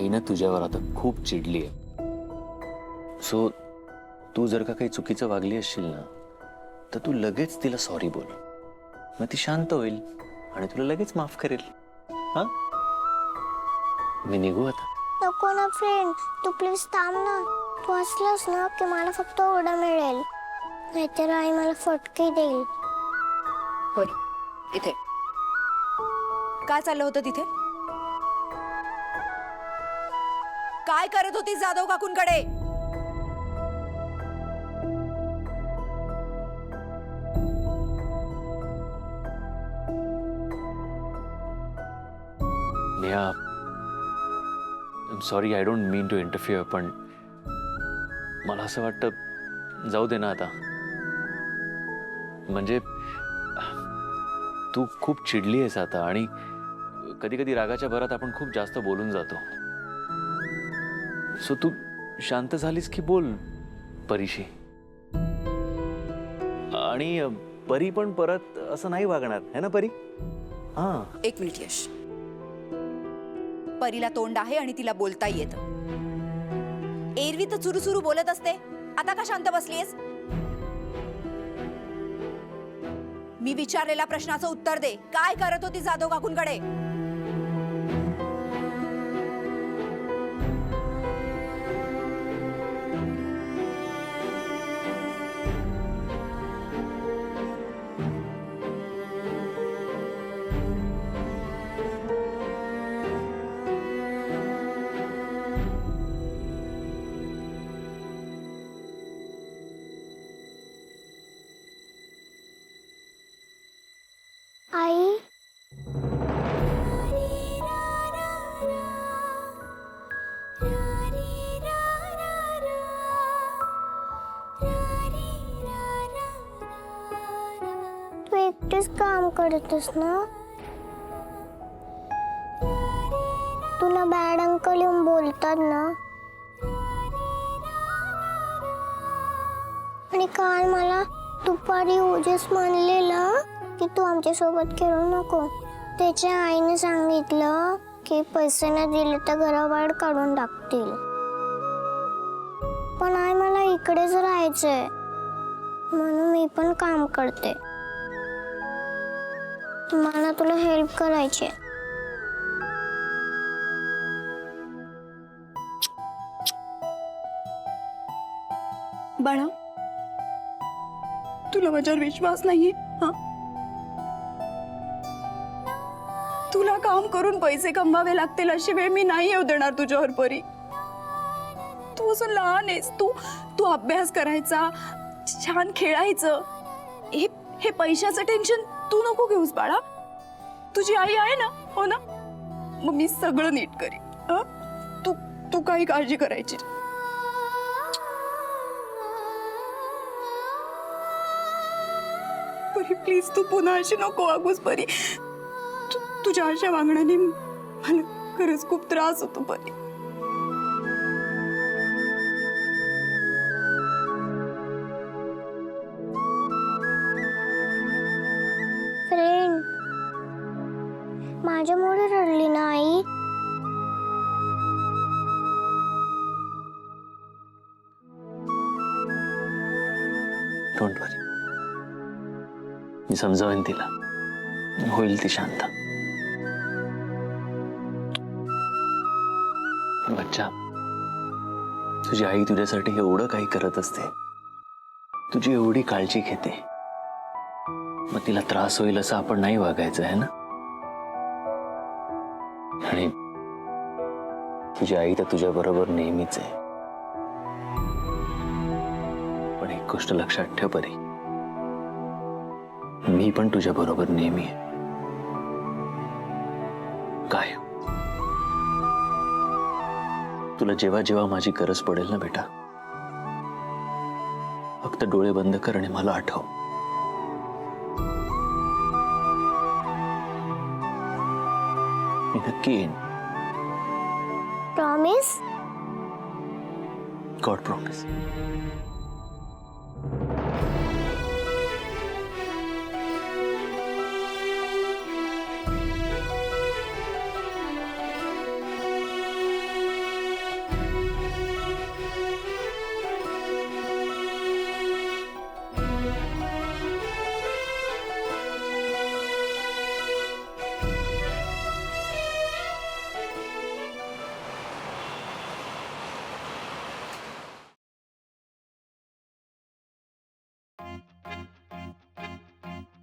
ना तुझ्यावर आता खूप चिडली आहे. सो तू जर का काही चुकीचं वागली असशील ना तर तू लगेच तिला सॉरी बोल. मग ती शांत होईल आणि तुला लगेच माफ करेल. हा, मी निघू आता. नको ना फ्रेंड, तू प्लीज थांब ना. तू असलास ना की मला फक्त ओरडा मिळेल, नाहीतर आई मला फटके देईल. होय, इथे काय चाललं होतं? तिथे काय करत होती जाधव काकूंकडे? Neha, sorry, I don't mean to interfere, पण मला असं वाटतं जाऊ दे ना आता. म्हणजे तू खूप चिडली आहेस आता आणि कधी कधी रागाच्या भरात आपण खूप जास्त बोलून जातो. सो तू शांत झालीस की बोल परीशी. आणि परी पण परत असं नाही वागणार है ना परी? हा, एक मिनिट यश, परीला तोंड आहे आणि तिला बोलता येतं. एरवी तर सुरू सुरू बोलत असते, आता का शांत बसलीस? मी विचारलेल्या प्रश्नाचं उत्तर दे. काय करत होती जाधव काकूंकडे? आई, तू एकटीच काम करतस ना? तुला बॅड अंकल येऊन बोलतात ना? आणि काल मला दुपारी ओजस म्हणलेलं की तू आमच्या सोबत खेळू नको. त्याच्या आईने सांगितलं की पैसे न दिले तर घराबाहेर काढून टाकतील. पण आई, मला इकडेच राहायचंय म्हणून मी पण काम करते. मला तुला हेल्प करायची. बाळा, तुला माझ्यावर विश्वास नाहीये? हा, तुला काम करून पैसे कमवावे लागतील अशी वेळ मी नाही येऊ देणार तुझ्यावर परी. तू असं लहान आहेस. तू अभ्यास करायचा, छान खेळायचं. हे पैशाचं टेन्शन तू नको घेऊस बाळा. तुझी आई आहे ना, हो ना? मग मी सगळं नीट करीन. तू काही काळजी करायची. परी प्लीज, तू पुन्हा अशी नको वागूस परी. तुझ्या अशा वागण्याने मला खरंच खूप त्रास होतो परी. फ्रेंड, माझ्यामुळे रडली ना आई? डोंट वरी, मी समजावेन तिला, होईल ती शांत. बच्चा, तुझी आई तुझ्यासाठी एवढं काही करत असते, तुझी एवढी काळजी घेते, मग तिला त्रास होईल असं आपण नाही वागायचं आहे ना? आणि तुझी आई तर तुझ्या बरोबर नेहमीच आहे. पण एक गोष्ट लक्षात ठेव परी, मी पण तुझ्या बरोबर नेहमी आहे. काय तुला जेव्हा जेव्हा माझी गरज पडेल ना बेटा, फक्त डोळे बंद कर आणि मला आठव. मी नक्की येईन. प्रॉमिस? God promise.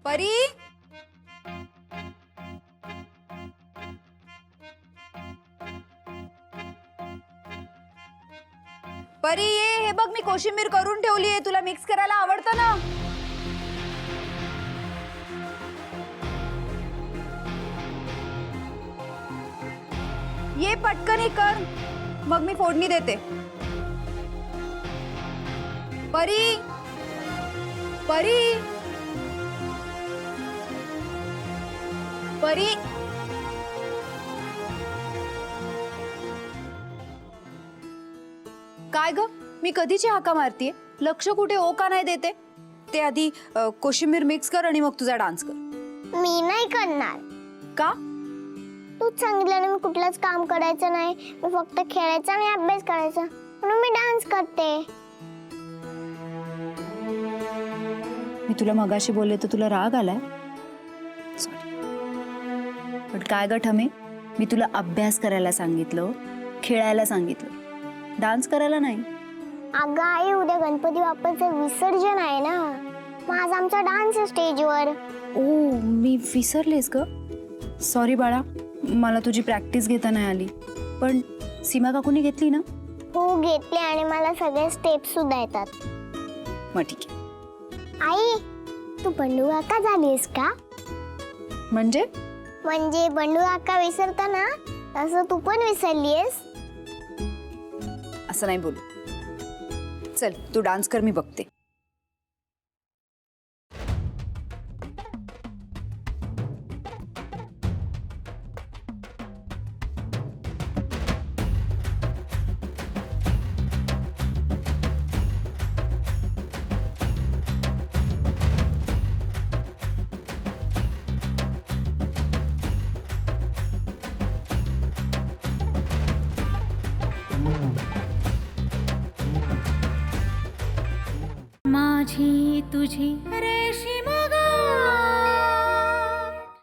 परी, परी ये, हे बघ मी कोशिंबीर करून ठेवली आहे, तुला मिक्स करायला आवडतं ना? ये पटकन ही कर, मग मी फोडणी देते. परी, परी, परी, काय ग, मी कधीची हाका मारतीये, लक्ष कुठे ओ का नाही देते? ते आधी कोशिंबीर मिक्स कर आणि मग तुझा डान्स कर. मी नाही करणार. का? तूच सांगितलं ना मी कुठलंच काम करायचं नाही, मी फक्त खेळायचं आणि अभ्यास करायचा, म्हणून मी डान्स करते. मी तुला मगाशी बोलले तर तुला राग आलाय? सॉरी. पण काय ग ठमे, मी तुला अभ्यास करायला सांगितलं, खेळायला सांगितलं, डान्स करायला नाही. अगं आई, उद्या गणपती बाप्पाचं विसर्जन आहे ना, मग आज आमचा डान्स आहे स्टेजवर. ओ, मी विसरलेस ग, सॉरी बाळा, मला तुझी प्रॅक्टिस घेता नाही आली. पण सीमा काकूनी घेतली ना? हो घेतले, आणि मला सगळे स्टेप्स सुद्धा येतात. मग ठीक आहे. आई, तू बंडू काका झालीस का? म्हणजे म्हणजे बंडू काका विसरता ना, तसं तू पण विसरलीस. असं नाही बोलू. चल तू डान्स कर, मी बघते. माझी तुझी रे